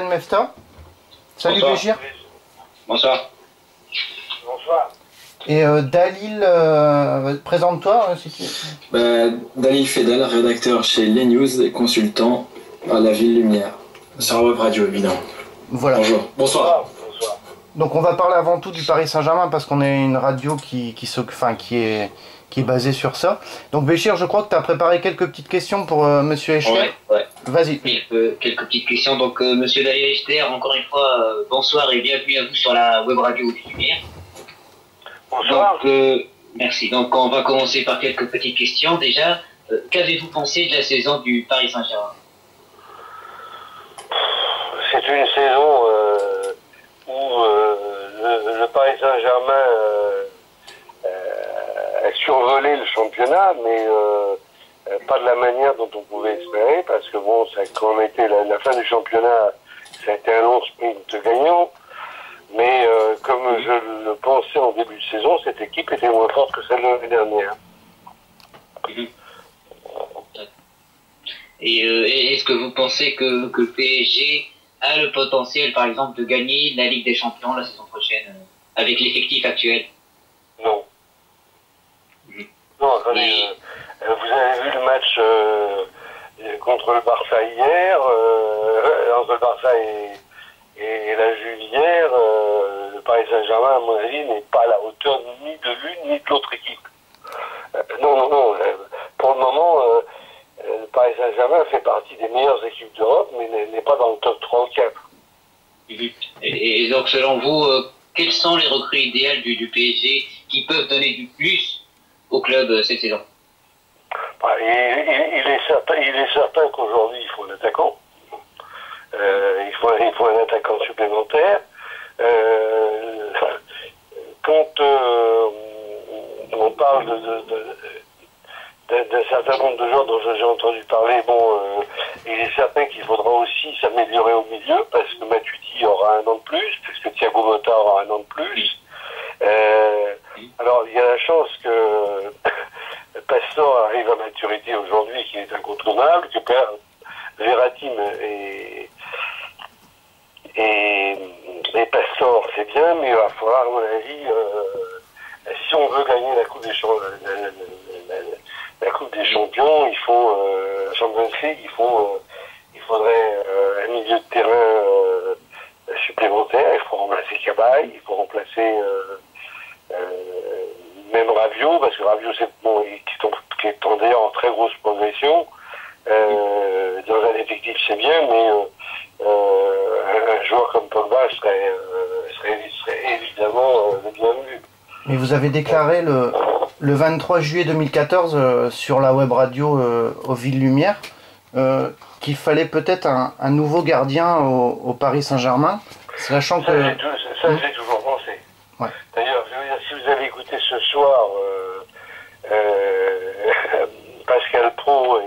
Mefta. Salut Bonsoir. Béchir. Bonsoir. Bonsoir. Et Dalil, présente-toi si tu... Dalil Fedal, rédacteur chez Les News et consultant à la Ville Lumière. Sur la web radio, évidemment. Voilà. Bonjour. Bonsoir. Bonsoir. Donc on va parler avant tout du Paris Saint-Germain parce qu'on est une radio qui est basée sur ça. Donc Béchir, je crois que tu as préparé quelques petites questions pour Monsieur Echter. Ouais. Vas-y. Quelques petites questions. Donc, Monsieur Dalil Echter, encore une fois, bonsoir et bienvenue à vous sur la web radio du Lumière. Bonsoir. Donc, merci. Donc, on va commencer par quelques petites questions. Déjà, qu'avez-vous pensé de la saison du Paris Saint-Germain? C'est une saison où le Paris Saint-Germain a survolé le championnat, mais pas de la manière dont on pouvait espérer, parce que bon, quand on était la fin du championnat, ça a été un long sprint gagnant. Mais comme je le pensais en début de saison, cette équipe était moins forte que celle de l'année dernière. Et est-ce que vous pensez que le PSG a le potentiel, par exemple, de gagner la Ligue des Champions la saison prochaine avec l'effectif actuel? Non. Non, attendez, vous avez vu le match contre le Barça hier, entre le Barça et la Juve hier, le Paris Saint-Germain, à mon avis, n'est pas à la hauteur ni de l'une ni de l'autre équipe. Non. Pour le moment, le Paris Saint-Germain fait partie des meilleures équipes d'Europe, mais n'est pas dans le top 3 ou 4. Et donc, selon vous, quelles sont les recrues idéales du PSG qui peuvent donner du plus au club cette saison? Il est certain qu'aujourd'hui, il faut un attaquant. Il faut un attaquant supplémentaire. Quand on parle d'un certain nombre de joueurs dont j'ai entendu parler, il est certain qu'il faudra aussi s'améliorer au milieu, parce que Matuidi aura un an de plus, parce que Thiago Motta aura un an de plus. Alors, il y a la chance que Pastore arrive à maturité aujourd'hui, qui est incontournable, que Verratti et Pastore, c'est bien, mais il va falloir, à mon avis, si on veut gagner la Coupe des Champions, la Coupe des Champions, il faut Champions League, il faudrait un milieu de terrain supplémentaire. Il faut remplacer Cabaye, il faut remplacer même Rabiot, parce que Rabiot qui est d'ailleurs en très grosse progression. Dans un effectif c'est bien, mais un joueur comme Pogba serait évidemment le bienvenu. Mais vous avez déclaré le 23 juillet 2014 sur la web radio aux Villes Lumière qu'il fallait peut-être un nouveau gardien au Paris Saint-Germain, sachant que... Ça, j'ai toujours pensé. Ouais. D'ailleurs, je veux dire, si vous avez écouté ce soir Pascal Praud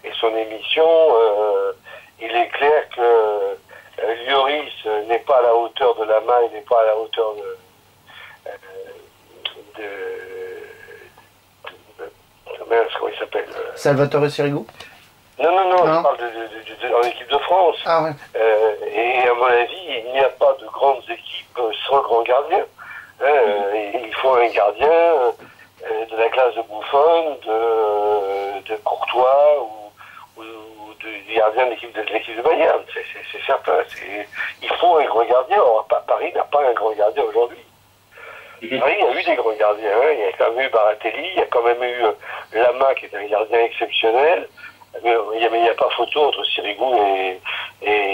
et son émission, il est clair que Lloris n'est pas à la hauteur de Lama, il n'est pas à la hauteur comment il s'appelle Salvatore Sirigu. Non, je parle en équipe de France. Ah ouais. Et à mon avis, il n'y a pas de grandes équipes sans grand gardien. Il faut un gardien de la classe de Buffon, de Courtois ou du gardien de l'équipe de Bayern. C'est certain. Il faut un grand gardien. Or, Paris n'a pas un grand gardien aujourd'hui. Paris a eu des grands gardiens. Il y a quand même eu Baratelli, il y a quand même eu Lama qui est un gardien exceptionnel. Mais il n'y a pas photo entre Sirigu et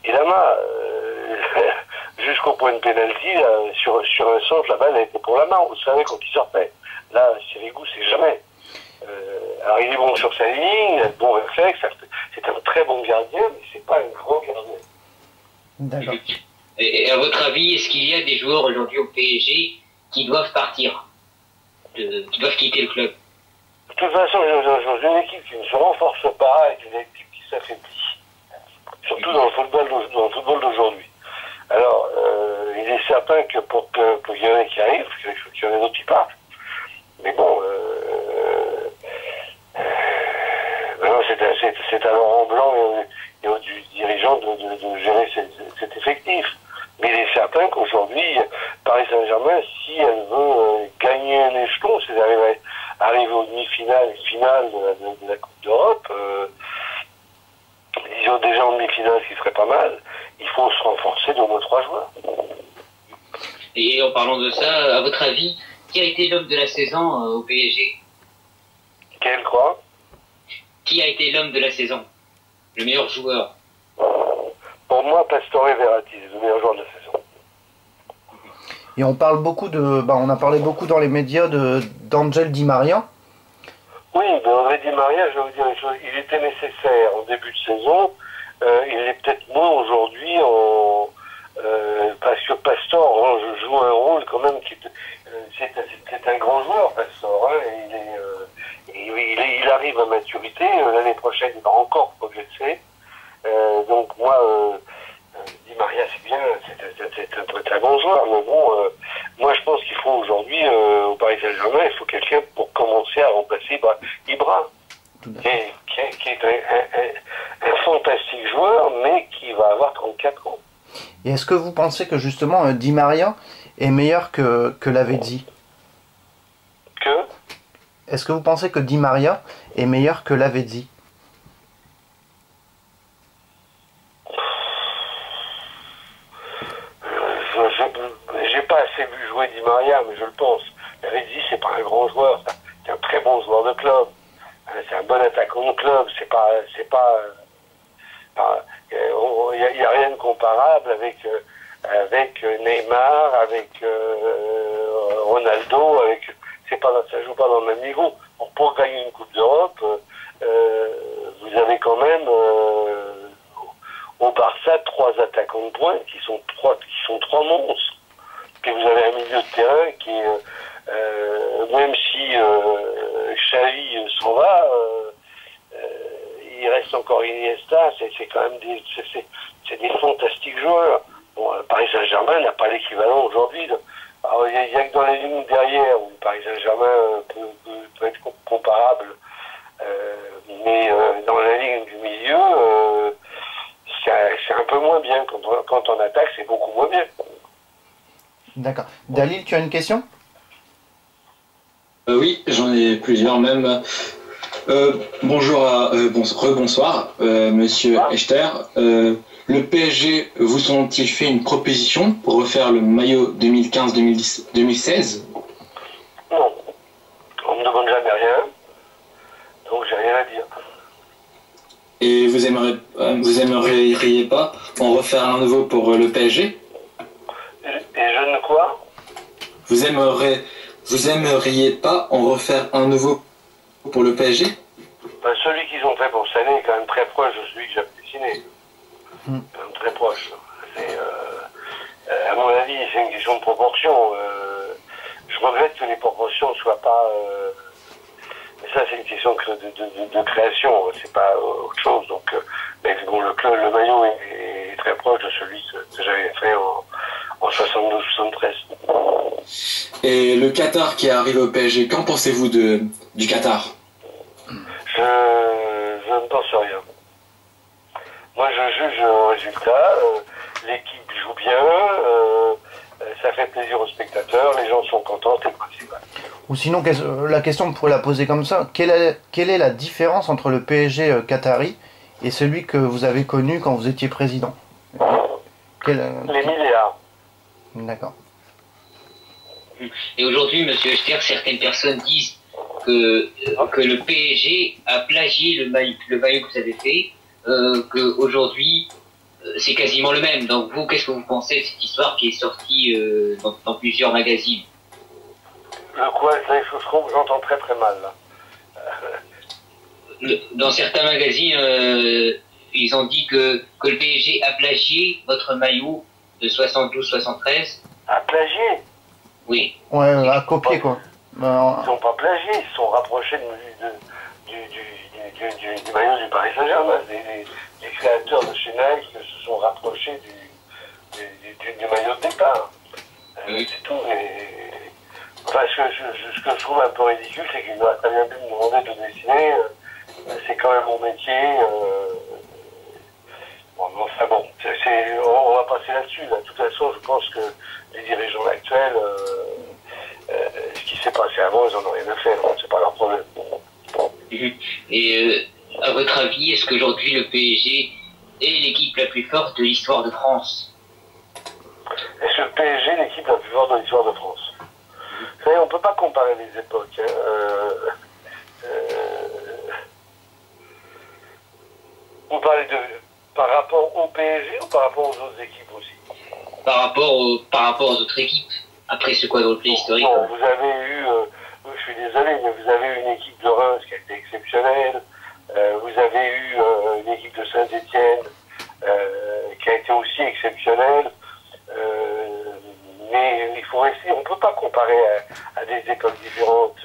Lama. Jusqu'au point de pénalty, sur un centre, la balle était pour Lama. On savait quand il sortait. Là, Sirigu, c'est jamais. Alors il est bon sur sa ligne, il a de bons réflexes, c'est un très bon gardien, mais c'est pas un grand gardien. D'accord. Et à votre avis, est-ce qu'il y a des joueurs aujourd'hui au PSG qui doivent partir, qui doivent quitter le club? De toute façon, une équipe qui ne se renforce pas est une équipe qui s'affaiblit. Surtout dans le football d'aujourd'hui. Alors, il est certain que pour qu'il y en ait qui arrivent, il faut qu'il y en ait d'autres qui partent. Mais bon, maintenant c'est c'est à Laurent Blanc et aux dirigeants de gérer cet effectif. Mais il est certain qu'aujourd'hui, Paris Saint-Germain, si elle veut gagner un échelon, c'est arriver aux demi-finales, finale de la Coupe d'Europe, disons déjà en demi-finale, ce qui serait pas mal, il faut se renforcer d'au moins 3 joueurs. Et en parlant de ça, à votre avis, qui a été l'homme de la saison au PSG? Quel quoi? Qui a été l'homme de la saison? Le meilleur joueur? Pour moi, Pastore Verratti, le meilleur joueur de la saison. Et on parle beaucoup on a parlé beaucoup dans les médias d'Angel Di Maria. Oui, mais André Di Maria, je vais vous dire une chose, il était nécessaire en début de saison, il est peut-être moins aujourd'hui parce que Pastore joue un rôle quand même c'est un grand joueur, Pastore, hein, il arrive à maturité, l'année prochaine il va encore progresser, donc moi, Di Maria c'est bien, c'est un très bon joueur, mais bon, moi je pense qu'il faut aujourd'hui, au Paris Saint-Germain, il faut quelqu'un pour commencer à remplacer Ibra, qui est un fantastique joueur, mais qui va avoir 34 ans. Et est-ce que vous pensez que justement Di Maria est meilleur que Lavezzi? Est-ce que vous pensez que Di Maria est meilleur que Lavezzi? J'ai pas assez vu jouer Di Maria, mais je le pense. Lavezzi, c'est pas un grand joueur, c'est un très bon joueur de club. C'est un bon attaquant de club. Il y a rien de comparable avec Neymar, avec Ronaldo, ça joue pas dans le même niveau. Pour gagner une Coupe d'Europe, vous avez quand même au Barça 3 attaquants de pointe qui sont trois monstres. Puis vous avez un milieu de terrain qui est, même si Xavi s'en va, il reste encore Iniesta, c'est quand même des fantastiques joueurs. Bon, Paris Saint-Germain n'a pas l'équivalent aujourd'hui. Il y a que dans les lignes derrière où Paris Saint-Germain peut être comparable, mais dans la ligne du milieu, c'est un peu moins bien. Quand on attaque, c'est beaucoup moins bien. D'accord. Dalil, tu as une question? Oui, j'en ai plusieurs même. Rebonsoir, monsieur Echter. Le PSG vous ont-ils fait une proposition pour refaire le maillot 2015-2016? Non, on me demande jamais rien, donc j'ai rien à dire. Et vous aimeriez pas en refaire un nouveau pour le PSG? Et je ne quoi? Vous aimeriez pas en refaire un nouveau pour le PSG? Celui qu'ils ont fait pour cette année est quand même très proche de celui que j'avais dessiné. Quand même très proche. À mon avis, c'est une question de proportion. Je regrette que les proportions ne soient pas... mais ça, c'est une question de création, c'est pas autre chose. Donc, mais bon, le maillot est très proche de celui que j'avais fait en 72-73. Et le Qatar qui arrive au PSG, qu'en pensez-vous du Qatar? Je ne pense rien. Moi, je juge au résultat. L'équipe joue bien. Ça fait plaisir aux spectateurs. Les gens sont contents, c'est le principal. Ou sinon, la question, on pourrait la poser comme ça. Quelle est la différence entre le PSG qatari et celui que vous avez connu quand vous étiez président? Les milliards. D'accord. Et aujourd'hui, monsieur Echter, certaines personnes disent que le PSG a plagié le maillot que vous avez fait, qu'aujourd'hui c'est quasiment le même. Donc vous, qu'est-ce que vous pensez de cette histoire qui est sortie dans plusieurs magazines? Le quoi? J'entends très très mal là. Dans certains magazines, ils ont dit que le PSG a plagié votre maillot de 72-73. A plagié? Oui. Ouais, à copier quoi. Ils n'ont pas plagié, ils se sont rapprochés du maillot du Paris Saint-Germain. Les créateurs de chez Nike se sont rapprochés du maillot de départ. C'est tout. Enfin, ce que je trouve un peu ridicule, c'est qu'il aurait très bien pu me demander de dessiner c'est quand même mon métier. Bon, enfin bon, on va passer là-dessus. Là. De toute façon, je pense que les dirigeants actuels, ce qui s'est passé avant, ils n'en ont rien à faire. C'est pas leur problème. Et à votre avis, est-ce qu'aujourd'hui le PSG est l'équipe la plus forte de l'histoire de France? Est-ce que le PSG est l'équipe la plus forte de l'histoire de France? Vous savez, on ne peut pas comparer les époques. Hein. Vous parlez par rapport au PSG ou par rapport aux autres équipes aussi? Par rapport aux autres équipes, après ce quadruplé historique. Non, vous avez eu, je suis désolé, mais vous avez eu une équipe de Reims qui a été exceptionnelle. Vous avez eu une équipe de Saint-Étienne qui a été aussi exceptionnelle. Mais il faut rester, on ne peut pas comparer à des époques différentes.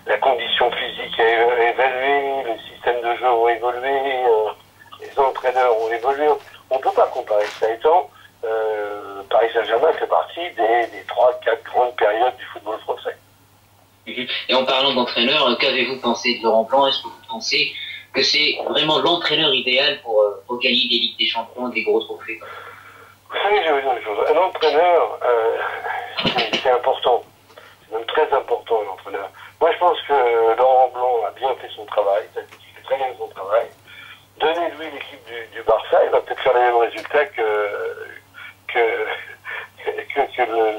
La condition physique a évolué, le système de jeu a évolué, les entraîneurs ont évolué. On ne peut pas comparer. Ça étant, Paris Saint-Germain fait partie des 3-4 grandes périodes du football français. Et en parlant d'entraîneur, qu'avez-vous pensé de Laurent Blanc? Est-ce que vous pensez que c'est vraiment l'entraîneur idéal pour gagner des Ligues des Champions, des gros trophées? Vous savez, je vais vous dire une chose. Un entraîneur, c'est important. C'est même très important, un entraîneur. Moi, je pense que Laurent Blanc a bien fait son travail. Il fait très bien son travail. Donnez-lui l'équipe du Barça, il va peut-être faire les mêmes résultats que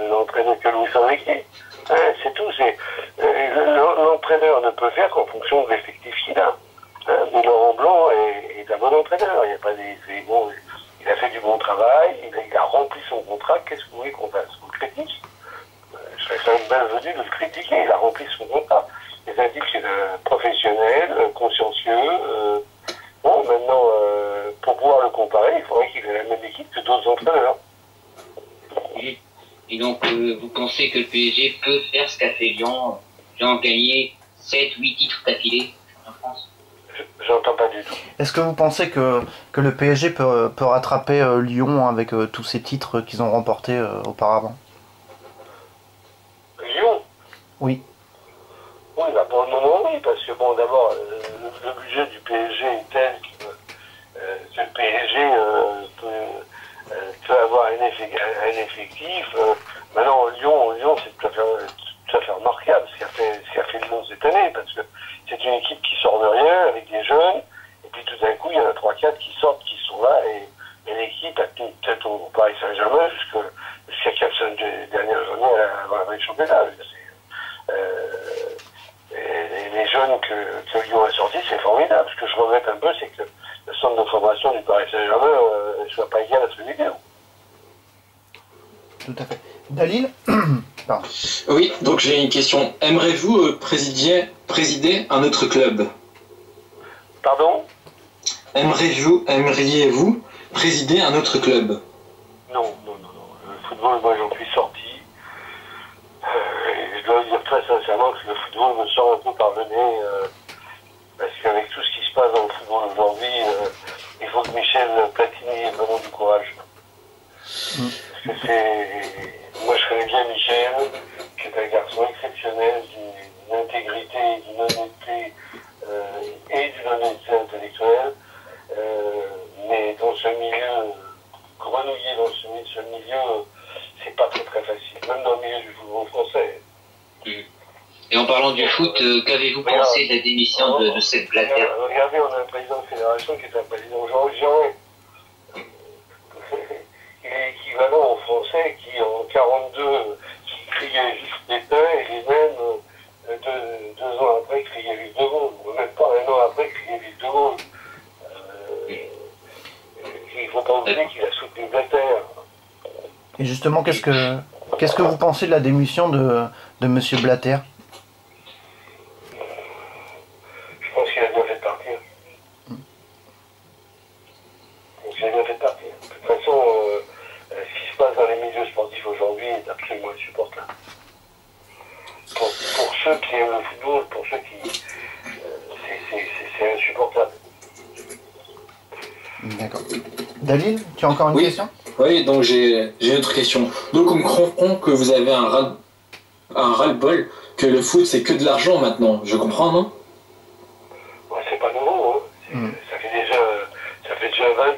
l'entraîneur, que Luis Enrique. Hein, c'est tout. L'entraîneur ne peut faire qu'en fonction de l'effectif qu'il a. Hein, mais Laurent Blanc est un bon entraîneur. Il n'y a pas bon, il a fait du bon travail, il a rempli son contrat. Qu'est-ce que vous voulez qu'on fasse? On le critique? Je serais quand même malvenu de le critiquer. Il a rempli son contrat. C'est un type qui est professionnel, consciencieux. Bon, maintenant, pour pouvoir le comparer, il faudrait qu'il ait la même équipe que d'autres entraîneurs. Et donc, vous pensez que le PSG peut faire ce qu'a fait Lyon, genre gagner 7-8 titres d'affilée en France? J'entends pas du tout. Est-ce que vous pensez que le PSG peut rattraper Lyon avec tous ces titres qu'ils ont remportés auparavant? Lyon? Oui. Oui, bah pour le moment, oui, parce que bon, d'abord, le budget du PSG est tel que le PSG peut avoir un effectif. Maintenant, Lyon, c'est tout à fait remarquable ce qu'a fait Lyon cette année, parce que c'est une équipe qui sort de rien, avec des jeunes, et puis tout d'un coup, il y en a 3-4 qui sortent, qui sont là, et l'équipe a tenu tête au Paris Saint-Germain jusqu'à 4 dernières années avant le championnat. Et les jeunes que Lyon a sortis, c'est formidable. Ce que je regrette un peu, c'est que le centre de formation du Paris Saint-Germain ne soit pas égal à celui de Lyon. Tout à fait. Dalil? Oui, donc j'ai une question. Aimeriez-vous présider un autre club? Pardon? Aimeriez-vous présider un autre club? Non. Le football, moi j'en suis sorti. Et je dois dire très sincèrement que le football me sort un peu par le nez. Parce qu'avec tout ce qui se passe dans le football aujourd'hui, il faut que Michel Platini ait vraiment du courage. Parce que moi je connais bien Michel, qui est un garçon exceptionnel, d'une intégrité, d'une honnêteté et d'une honnêteté intellectuelle. Mais dans ce milieu, grenouiller dans ce milieu, c'est pas très facile, même dans le milieu du football français. Et en parlant du foot, qu'avez-vous pensé de la démission de Sepp Blatter? Regardez, on a un président de fédération qui est un président Jean. Il est équivalent aux Français qui, en 42, qui criaient Vive Pétain, et les mêmes, deux ans après, criaient Vive De Gaulle, ou même pas un an après, criaient Vive De Gaulle. Il ne faut pas oublier qu'il a soutenu Blatter. Et justement, qu'est-ce que vous pensez de la démission de M. Blatter? Je pense qu'il a bien fait de partir. Il a bien fait de partir. De toute façon, ce qui se passe dans les milieux sportifs aujourd'hui est absolument insupportable. Pour ceux qui aiment le football, pour ceux qui... c'est insupportable. D'accord. Dalil, tu as encore une question? Oui, donc j'ai une autre question. Donc on comprend que vous avez un ras-le-bol, que le foot c'est que de l'argent maintenant, je comprends, non?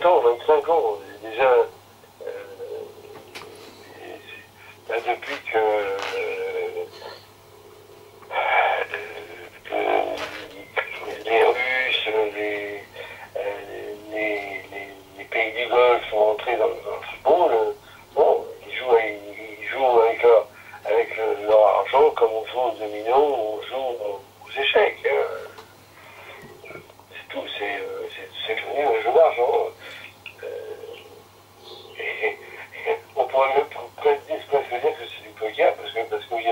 ans, 25 ans. Déjà, là, depuis que les Russes, les pays du Golfe sont entrés dans le football, bon, ils jouent avec leur argent comme on joue aux dominos, on joue aux échecs. C'est tout, c'est devenu un jeu d'argent. On pourrait même presque dire que c'est du poker parce qu'il y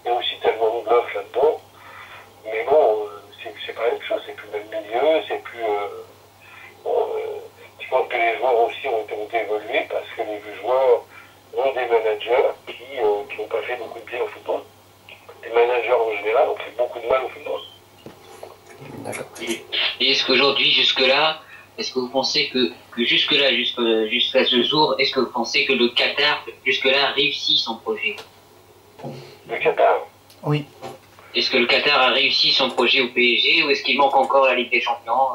a aussi tellement de bluff là-dedans. Mais bon, c'est pas la même chose, c'est plus le même milieu, c'est plus. Je pense que les joueurs aussi ont évolué parce que les joueurs ont des managers qui n'ont pas fait beaucoup de bien au football. Les managers en général ont fait beaucoup de mal au football. D'accord. Et est-ce qu'aujourd'hui, jusque-là, est-ce que vous pensez que jusque-là, jusqu'à ce jour, est-ce que vous pensez que le Qatar, jusque-là, réussit son projet? Le Qatar? Oui. Est-ce que le Qatar a réussi son projet au PSG ou est-ce qu'il manque encore la Ligue des Champions?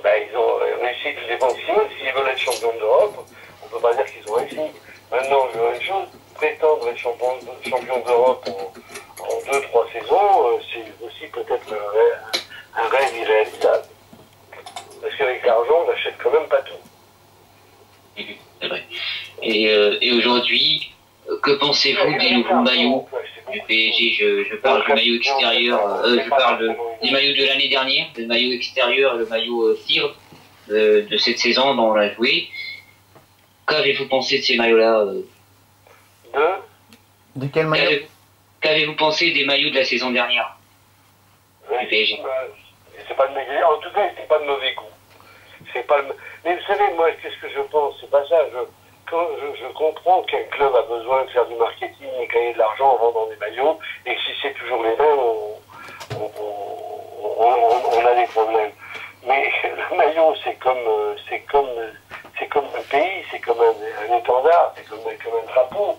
Ils ont réussi tout dépend s'ils veulent être champions d'Europe, on ne peut pas dire qu'ils ont réussi. Maintenant, je veux une chose, prétendre être champion d'Europe en 2-3 saisons, c'est aussi peut-être un rêve irréalisable. Parce qu'avec l'argent, on n'achète quand même pas tout. C'est vrai. Et aujourd'hui, que pensez-vous des nouveaux maillots du PSG? Je parle du maillot extérieur, je parle des maillots de l'année dernière, le maillot extérieur, le maillot tir de cette saison dont on a joué. Qu'avez-vous pensé de ces maillots-là? De quel maillot? Qu'avez-vous pensé des maillots de la saison dernière du PSG? C'est pas de mauvais, en tout cas, c'était pas de mauvais goût. Mais vous savez, moi, qu'est-ce que je pense? C'est pas ça. Je comprends qu'un club a besoin de faire du marketing et gagner de l'argent en vendant des maillots, et que si c'est toujours les mêmes, on a des problèmes. Mais le maillot, c'est comme un pays, c'est comme un étendard, c'est comme un drapeau.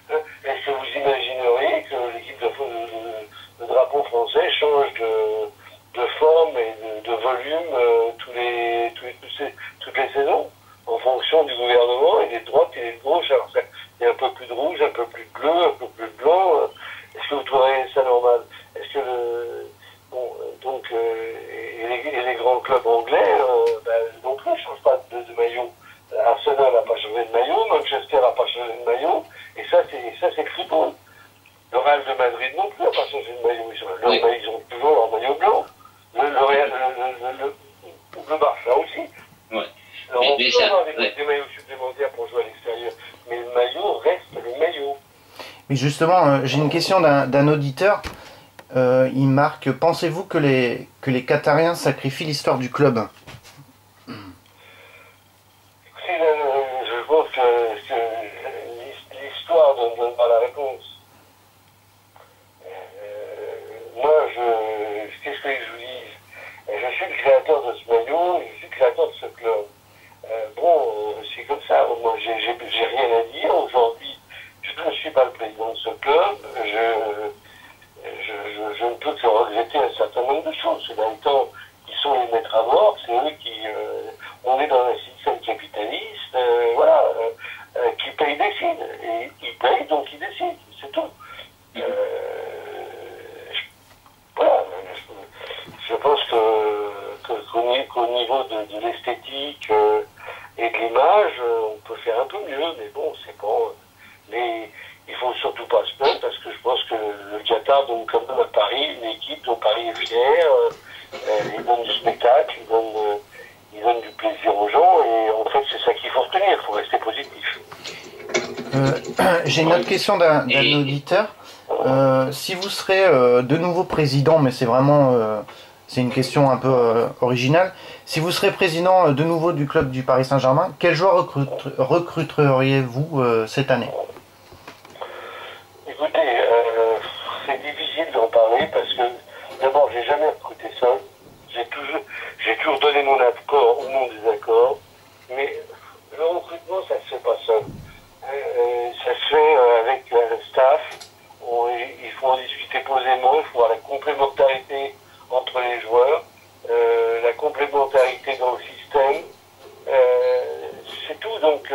Est-ce que vous imagineriez que l'équipe de drapeau français change de forme et de volume toutes les saisons en fonction du gouvernement et des droites et des gauches? Alors, il y a un peu plus de rouge, un peu plus de bleu, un peu plus de blanc. Est-ce que vous trouvez ça normal? Est-ce que les grands clubs anglais non plus ne changent pas de maillot. Arsenal n'a pas changé de maillot, Manchester n'a pas changé de maillot, et ça c'est le football. Le Real de Madrid non plus n'a pas changé de maillot. Ils ont toujours leur maillot blanc. Le Barça aussi. Ouais. Alors, on peut avoir des maillots supplémentaires pour jouer à l'extérieur, mais le maillot reste le maillot. Mais justement, j'ai une question d'un auditeur. Il marque: pensez-vous que les Qatariens sacrifient l'histoire du club? Je pense que l'histoire ne donne pas la réponse. Moi, qu'est-ce que je vous dis? Je suis le créateur de ce maillot, je suis le créateur de ce club. C'est comme ça. Moi, j'ai rien à dire. Aujourd'hui, je ne suis pas le président de ce club. Je ne peux que regretter un certain nombre de choses. C'est dans le temps qui sont les maîtres à bord, c'est eux qui... on est dans un système capitaliste, qui paye décide. Et ils payent, donc ils décident. C'est tout. Je pense qu'au niveau de l'esthétique et de l'image, on peut faire un peu mieux, mais bon, c'est bon. Mais il faut surtout pas se plaindre, parce que je pense que le Qatar donne quand même à Paris une équipe dont Paris est fier. Il donne du spectacle, il donne du plaisir aux gens, et en fait c'est ça qu'il faut retenir, il faut rester positif. J'ai une autre question d'un auditeur. Si vous serez de nouveau président, mais c'est vraiment c'est une question un peu originale, si vous serez président de nouveau du club du Paris Saint-Germain, quel joueur recruteriez-vous cette année? Écoutez, c'est difficile d'en parler parce que d'abord j'ai jamais recruté seul, j'ai toujours donné mon accord ou mon désaccord, mais le recrutement ça se fait pas seul. Ça se fait avec un staff. Il faut en discuter posément, il faut voir la complémentarité entre les joueurs, la complémentarité dans le système donc,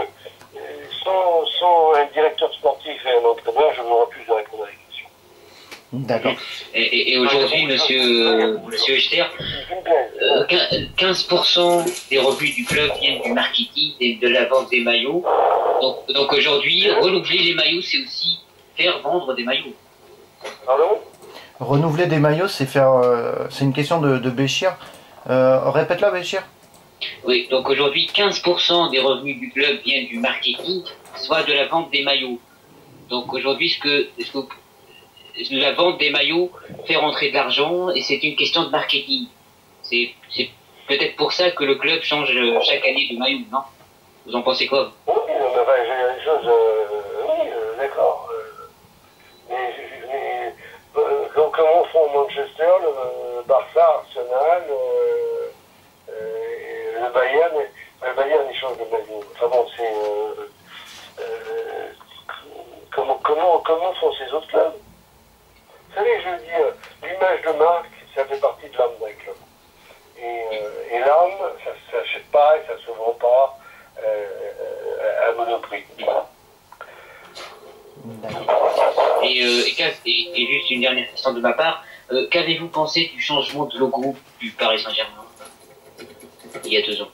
sans un directeur sportif et un entraîneur, je n'aurai plus de répondre à la question. D'accord. Et aujourd'hui, monsieur Echter, 15% des revenus du club viennent du marketing et de la vente des maillots. Donc aujourd'hui, renouveler les maillots, c'est aussi faire vendre des maillots. Pardon? Renouveler des maillots, c'est c'est une question de Béchir. Répète-la, Béchir. Oui, donc aujourd'hui, 15% des revenus du club viennent du marketing, soit de la vente des maillots. Donc aujourd'hui, la vente des maillots fait rentrer de l'argent et c'est une question de marketing. C'est peut-être pour ça que le club change chaque année de maillot, non? Vous en pensez quoi? Oui, j'ai les choses, oui, d'accord. Donc comment font Manchester, le Barça, Arsenal, et le Bayern il change de maillot. Enfin bon, c'est comment font ces autres clubs? Vous savez, je veux dire, l'image de marque, ça fait partie de l'âme d'un club. Et l'âme, ça ne s'achète pas et ça ne se vend pas à Monoprix. Et juste une dernière question de ma part, qu'avez-vous pensé du changement de logo du Paris Saint-Germain il y a 2 ans?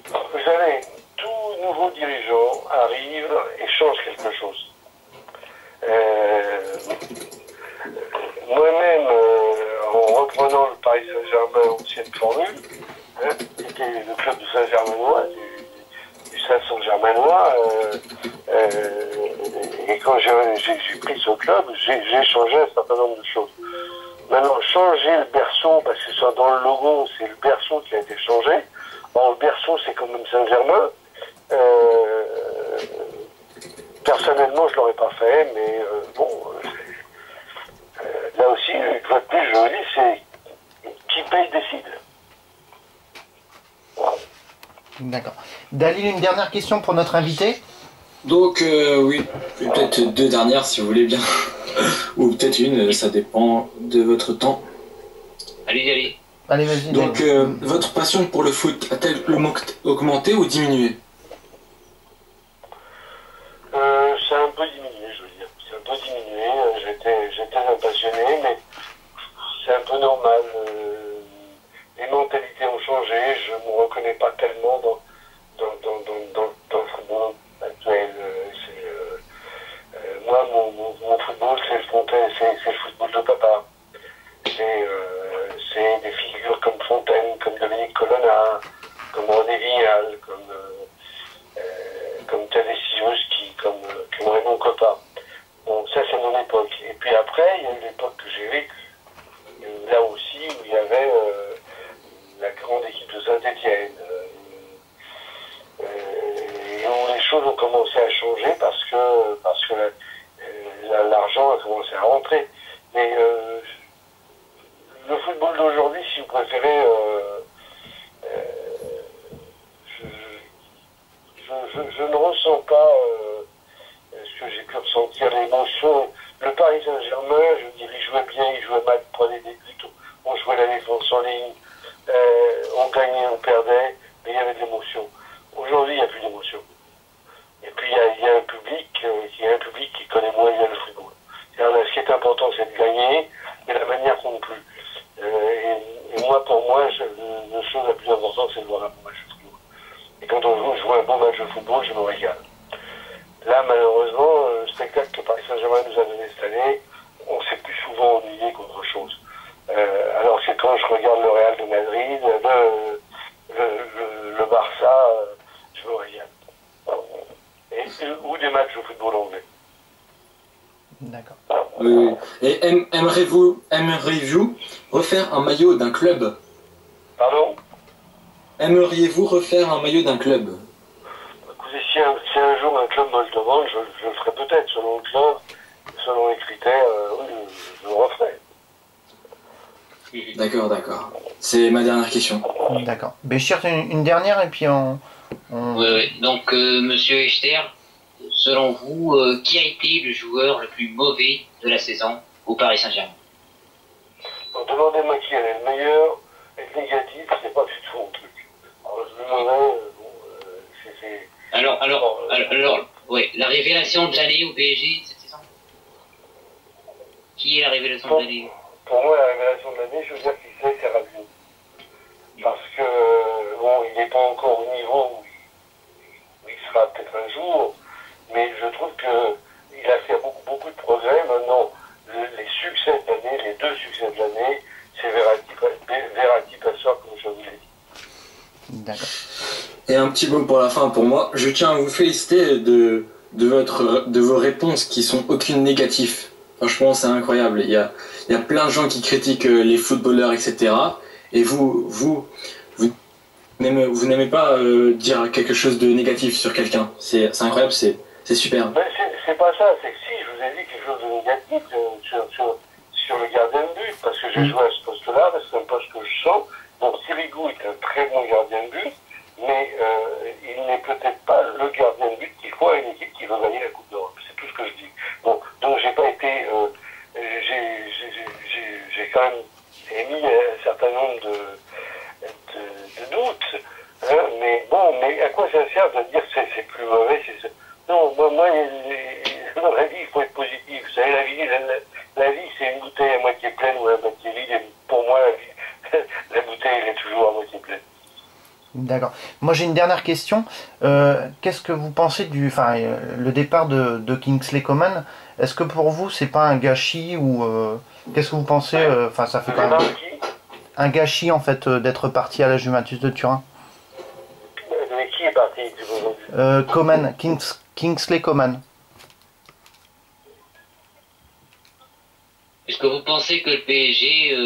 Vous savez, tout nouveau dirigeant arrive et change quelque chose. Moi-même, en reprenant le Paris Saint-Germain, ancienne formule, qui était le club du Saint-Germainois, du Saint-Germainois, et quand j'ai pris ce club, j'ai changé un certain nombre de choses. Maintenant, changer le berceau, parce que ça, dans le logo, c'est le berceau qui a été changé. Bon, le berceau, c'est quand même Saint-Germain. Personnellement, je l'aurais pas fait, mais bon, là aussi, une fois de plus, je vous dis, c'est qui paye décide. D'accord. Dalil, une dernière question pour notre invité. Donc, oui, peut-être 2 dernières si vous voulez bien. Ou peut-être une, ça dépend de votre temps. Allez. Allez, vas-y. Donc, votre passion pour le foot a-t-elle augmenté ou diminué? C'est un peu diminué, je veux dire. C'est un peu diminué. J'étais un passionné, mais c'est un peu normal. Les mentalités ont changé. Je ne me reconnais pas tellement dans le football actuel. Moi, mon football, c'est le football de papa. C'est des figures comme Fontaine, comme Dominique Colonna, comme René Vignal, comme Tadeusz, comme Raymond Kopa. Bon, ça c'est mon époque. Et puis après, il y a eu l'époque que j'ai vécue. Là aussi, où il y avait la grande équipe de Saint-Étienne. Et où les choses ont commencé à changer parce que l'argent a commencé à rentrer. Mais le football d'aujourd'hui, si vous préférez, je ne ressens pas ce que j'ai pu ressentir, l'émotion. Le Paris Saint-Germain, je veux dire, il jouait bien, il jouait mal, il prenait des buts, on jouait la défense en ligne, on gagnait, on perdait, mais il y avait de l'émotion. Aujourd'hui, il n'y a plus d'émotion. Et puis, il y a un public qui connaît moins bien le football. Ce qui est important, c'est de gagner, mais la manière compte plus. Et moi, pour moi, la chose la plus importante, c'est de voir un bon match de football. Et quand je vois un bon match de football, je me régale. Là, malheureusement, le spectacle que Paris Saint-Germain nous a donné cette année, on s'est plus souvent ennuyé qu'autre chose. Alors que quand je regarde le Real de Madrid, le Barça, je me régale. Ou des matchs de football anglais. D'accord. Oui. Et aimeriez-vous refaire un maillot d'un club? Pardon? Aimeriez-vous refaire un maillot d'un club? Écoutez, si un jour un club me le demande, je le ferai peut-être, selon le club, selon les critères, oui, je le referai. D'accord. C'est ma dernière question. D'accord. Béchir, une dernière et puis on... Oui. Donc, monsieur Echter, selon vous, qui a été le joueur le plus mauvais de la saison au Paris Saint-Germain? Demandez-moi qui est le meilleur, être négatif, c'est pas du tout mon truc. Alors, le mauvais, c'est... Ouais, la révélation de l'année au PSG cette saison. Qui est la révélation de l'année? Pour moi, la révélation de l'année, je veux dire qu'il c'est Rabiot. Parce que, bon, il n'est pas encore au niveau où il sera peut-être un jour, mais je trouve qu'il a fait beaucoup de progrès. Maintenant, les succès de l'année, les 2 succès de l'année, c'est Verratti Passeur, comme je vous l'ai dit. D'accord. Et un petit mot pour la fin pour moi. Je tiens à vous féliciter de vos réponses qui sont aucune négative. Franchement, c'est incroyable. Il y a plein de gens qui critiquent les footballeurs, etc. Et vous n'aimez pas dire quelque chose de négatif sur quelqu'un. C'est incroyable, c'est super. Mais c'est pas ça, c'est que si je vous ai dit quelque chose de négatif sur le gardien de but, parce que j'ai joué à ce poste-là, parce que c'est un poste que je sens. Donc Sirigu est un très bon gardien de but, mais il n'est peut-être pas le gardien de but qu'il faut à une équipe qui veut gagner la Coupe d'Europe. C'est tout ce que je dis. Bon, donc j'ai pas été, j'ai quand même émis un certain nombre de doutes. Hein, mais bon, mais à quoi ça sert de dire que c'est plus mauvais? Non, moi, dans la vie, il faut être positif. Vous savez, la vie, c'est une bouteille à moitié pleine ou à moitié vide. Et pour moi, la bouteille, elle est toujours à moitié pleine. D'accord. Moi j'ai une dernière question. Qu'est-ce que vous pensez le départ de Kingsley Coman? Est-ce que pour vous c'est pas un gâchis ou qu'est-ce que vous pensez? Ça fait quand même un gâchis en fait d'être parti à la Juventus de Turin. Mais qui est parti Coman, Kingsley Coman. Est-ce que vous pensez que le PSG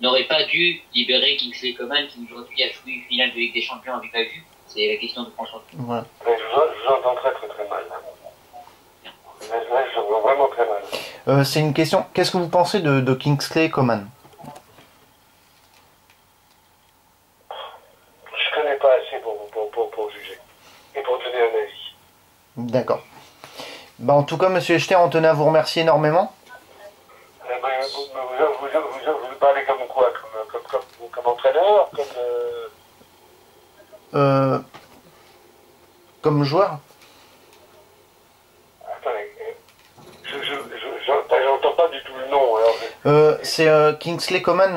n'aurait pas dû libérer Kingsley Coman qui aujourd'hui a joué une finale de Ligue des Champions avec la Juve? C'est la question de François. Voilà. Mais je vous entends très mal. Je vous entends vraiment très mal. C'est une question. Qu'est-ce que vous pensez de Kingsley Coman? Je connais pas assez pour juger et pour donner un avis. D'accord. En tout cas, Monsieur Echter, on tenait à vous remercier énormément. Vous parlez comme quoi? Comme entraîneur? Comme joueur? Attendez, j'entends pas du tout le nom. Alors c'est Kingsley Coman,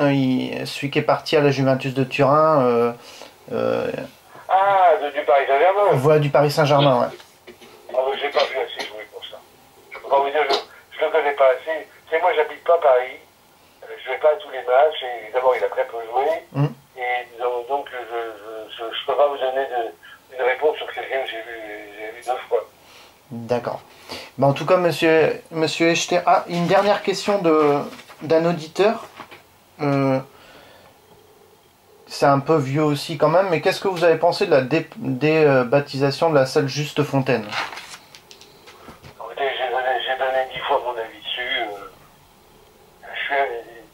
celui qui est parti à la Juventus de Turin. Du Paris Saint-Germain. Voilà, du Paris Saint-Germain, ouais. J'ai pas vu assez jouer pour ça. Je peux pas vous dire, je le connais pas assez. C'est moi, j'habite pas Paris. Je vais pas à tous les matchs. Et d'abord, il a très peu joué. Et donc, je peux pas vous donner une réponse sur quelqu'un que j'ai vu 2 fois. D'accord. En tout cas, Monsieur Echter, une dernière question d'un auditeur. C'est un peu vieux aussi quand même, mais qu'est-ce que vous avez pensé de la débaptisation de la salle Juste Fontaine? Écoutez, j'ai donné 10 fois mon avis dessus.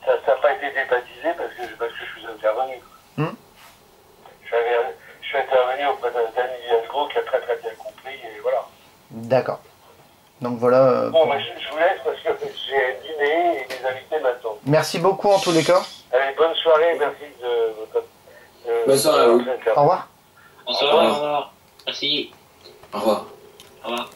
Ça n'a pas été débaptisé parce que je suis intervenu. Je suis intervenu auprès d'Anne Hidalgo qui a très bien compris et voilà. D'accord. Donc voilà. Bon, je vous laisse parce que j'ai un dîner et mes invités m'attendent. Merci beaucoup en tous les cas. Allez, bonne soirée, merci de votre... Bonne soirée à vous. Au revoir. Bonsoir, au revoir. Merci. Au revoir. Au revoir.